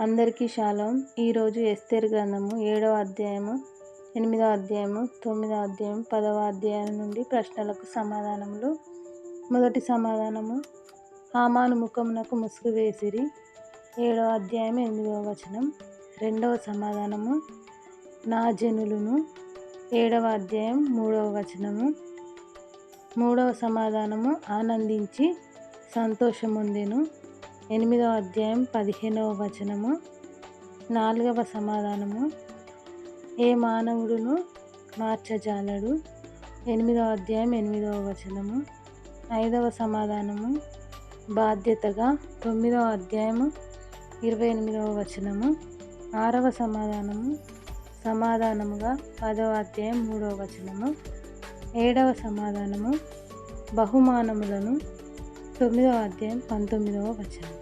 అందరికీ షాలోం. ఈరోజు ఎస్తేరు గ్రంథము 7వ అధ్యాయము, 8వ అధ్యాయము, 9వ అధ్యాయం, 10వ అధ్యాయం నుండి ప్రశ్నలకు సమాధానములు. మొదటి సమాధానము, హామాను ముఖమునకు ముసుగు వేసిరి. 7వ అధ్యాయం 8వ వచనం. రెండవ సమాధానము, నా జనులును. 7వ అధ్యాయం 3వ వచనము. మూడవ సమాధానము, ఆనందించి సంతోషముందెను. 8వ అధ్యాయం 15వ వచనము. 4వ సమాధానము, ఏ మానవుడును మార్చజాలడు. 8వ అధ్యాయం 8వ వచనము. 5వ సమాధానము, బాధ్యతగా. 9వ అధ్యాయము 28వ వచనము. 6వ సమాధానము, సమాధానముగా. 10వ అధ్యాయం 3వ వచనము. 7వ సమాధానము, బహుమానములను. 9వ అధ్యాయం 19వ వచనం.